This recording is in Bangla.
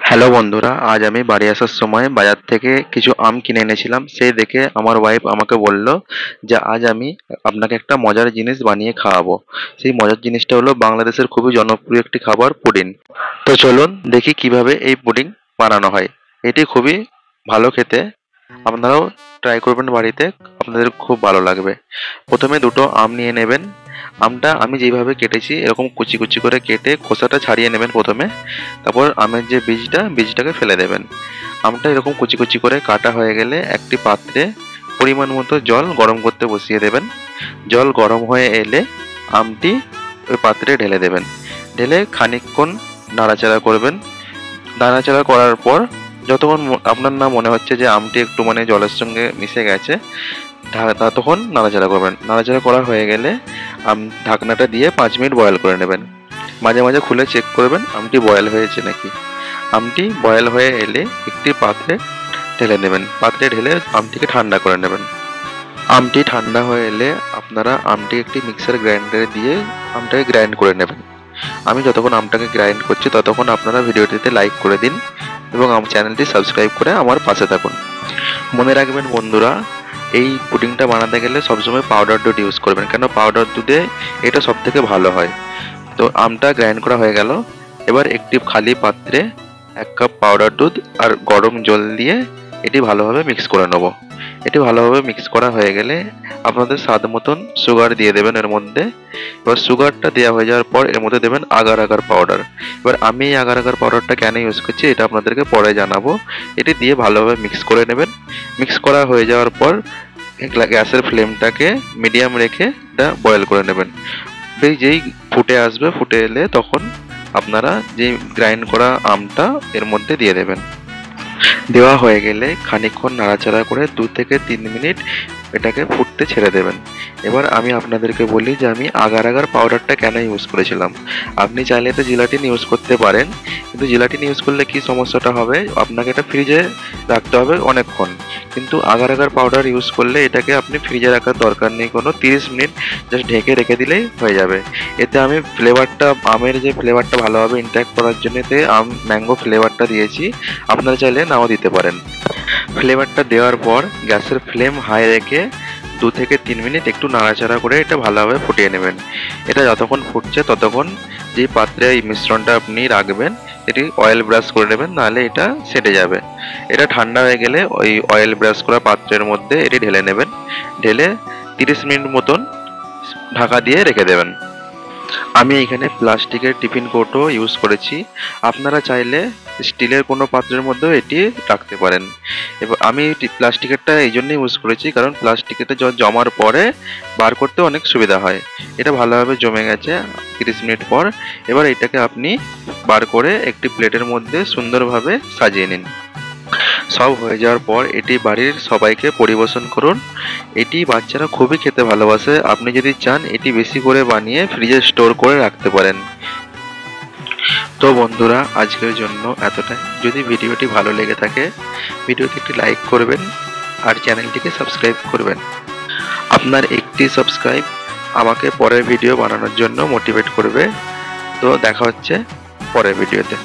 হ্যালো বন্ধুরা, আজ আমি বাড়ি আসার সময় বাজার থেকে কিছু আম কিনে এনেছিলাম। সেই দেখে আমার ওয়াইফ আমাকে বলল যে আজ আমি আপনাকে একটা মজার জিনিস বানিয়ে খাওয়াবো। সেই মজার জিনিসটা হলো বাংলাদেশের খুবই জনপ্রিয় একটি খাবার পুডিং। তো চলুন দেখি কিভাবে এই পুডিং বানানো হয়। এটি খুবই ভালো খেতে, আপনারাও ট্রাই করবেন বাড়িতে, আপনাদের খুব ভালো লাগবে। প্রথমে দুটো আম নিয়ে নেবেন। আমটা আমি যেইভাবে কেটেছি এরকম কুচি কুচি করে কেটে খোসাটা ছাড়িয়ে নেবেন প্রথমে। তারপর আমের যে বীজটাকে ফেলে দেবেন। আমটা এরকম কুচি কুচি করে কাটা হয়ে গেলে একটি পাত্রে পরিমাণ মতো জল গরম করতে বসিয়ে দেবেন। জল গরম হয়ে এলে আমটি ওই পাত্রে ঢেলে দেবেন। ঢেলে খানিকক্ষণ নাড়াচাড়া করবেন। নাড়াচাড়া করার পর যতক্ষণ আপনার না মনে হচ্ছে যে আমটি একটু জলের সঙ্গে মিশে গেছে, ততক্ষণ নাড়াচাড়া করবেন। নাড়াচাড়া করা হয়ে গেলে ঢাকনাটা দিয়ে 5 মিনিট বয়েল করে নেবেন। মাঝে মাঝে খুলে চেক করবেন আমটি বয়েল হয়েছে নাকি। আমটি বয়েল হয়ে এলে একটি পাত্রে ঢেলে নেবেন। পাত্রে ঢেলে আমটিকে ঠান্ডা করে নেবেন। আমটি ঠান্ডা হয়ে এলে আপনারা আমটি একটি মিক্সার গ্রাইন্ডারে দিয়ে আমটাকে গ্রাইন্ড করে নেবেন। আমি যতক্ষণ আমটাকে গ্রাইন্ড করছি ততক্ষণ আপনারা ভিডিওটিতে লাইক করে দিন এবং আমার চ্যানেলটি সাবস্ক্রাইব করে আমার পাশে থাকুন। মনে রাখবেন বন্ধুরা, এই পুডিংটা বানাতে গেলে সবসময় পাউডার দুধ ইউজ করবেন, কেন পাউডার দুধে এটা সব থেকে ভালো হয়। তো আমটা গ্রাইন্ড করা হয়ে গেল। এবার একটি খালি পাত্রে 1 কাপ পাউডার দুধ আর গরম জল দিয়ে এটি ভালোভাবে মিক্স করে নেব। এটি ভালোভাবে মিক্স করা হয়ে গেলে আপনাদের স্বাদ মতন সুগার দিয়ে দেবেন এর মধ্যে। এবার সুগারটা দেওয়া হয়ে যাওয়ার পর এর মধ্যে দেবেন আগার আগার পাউডার। এবার আমি এই আগার আগার পাউডারটা কেন ইউজ করছি এটা আপনাদেরকে পরে জানাবো। এটি দিয়ে ভালোভাবে মিক্স করে নেবেন। মিক্স করা হয়ে যাওয়ার পর গ্যাসের ফ্লেমটাকে মিডিয়াম রেখে এটা বয়েল করে নেবেন। যেই ফুটে আসবে, ফুটে এলে তখন আপনারা যে গ্রাইন্ড করা আমটা এর মধ্যে দিয়ে দেবেন। দেওয়া হয়ে গেলে খানিকক্ষণ নাড়াচাড়া করে 2 থেকে 3 মিনিট এটাকে ফুটতে ছেড়ে দেবেন। এবার আমি আপনাদেরকে বলি যে আমি আগার আগার পাউডারটা কেন ইউজ করেছিলাম। আপনি চাইলে তো জিলাটিন ইউজ করতে পারেন, কিন্তু জিলাটিন ইউজ করলে কি সমস্যাটা হবে, আপনাকে এটা ফ্রিজে রাখতে হবে অনেকক্ষণ। কিন্তু আগার আগার পাউডার ইউজ করলে এটাকে আপনি ফ্রিজে রাখার দরকার নেই, কোনো 30 মিনিট জাস্ট ঢেকে রেখে দিলেই হয়ে যাবে। এতে আমি ফ্লেভারটা, আমের যে ফ্লেভারটা ভালোভাবে ইনট্যাক্ট করার জন্য এতে ম্যাঙ্গো ফ্লেভারটা দিয়েছি। আপনারা চাইলে নাও দিতে পারেন। ফ্লেভারটা দেওয়ার পর গ্যাসের ফ্লেম হাই রেখে 2 থেকে 3 মিনিট একটু নাড়াচাড়া করে এটা ভালোভাবে ফুটিয়ে নেবেন। এটা যতক্ষণ ফুটছে ততক্ষণ যে পাত্রে এই মিশ্রণটা আপনি রাখবেন এটি অয়েল ব্রাশ করে নেবেন, নাহলে এটা সেটে যাবে। এটা ঠান্ডা হয়ে গেলে ওই অয়েল ব্রাশ করা পাত্রের মধ্যে এটি ঢেলে নেবেন। ঢেলে 30 মিনিট মতন ঢাকা দিয়ে রেখে দেবেন। আমি এখানে প্লাস্টিকের টিফিন কৌটো ইউজ করেছি। আপনারা চাইলে স্টিলের কোনো পাত্রের মধ্যেও এটি রাখতে পারেন। এবার আমি প্লাস্টিকেরটা এই জন্য ইউজ করেছি কারণ প্লাস্টিকেরটা জমার পরে বার করতে অনেক সুবিধা হয়। এটা ভালোভাবে জমে গেছে 30 মিনিট পর। এবার এটাকে আপনি বার করে একটি প্লেটের মধ্যে সুন্দরভাবে সাজিয়ে নিন। সব হয়ে যাওয়ার পর এটি বাড়ির সবাইকে পরিবেশন করুন। এটি বাচ্চারা খুবই খেতে ভালোবাসে। আপনি যদি চান এটি বেশি করে বানিয়ে ফ্রিজে স্টোর করে রাখতে পারেন। তো বন্ধুরা, আজকের জন্য এতটাই। যদি ভিডিওটি ভালো লেগে থাকে ভিডিওতে একটি লাইক করবেন আর চ্যানেলটিকে সাবস্ক্রাইব করবেন। আপনার একটি সাবস্ক্রাইব আমাকে পরের ভিডিও বানানোর জন্য মোটিভেট করবে। তো দেখা হচ্ছে পরের ভিডিওতে।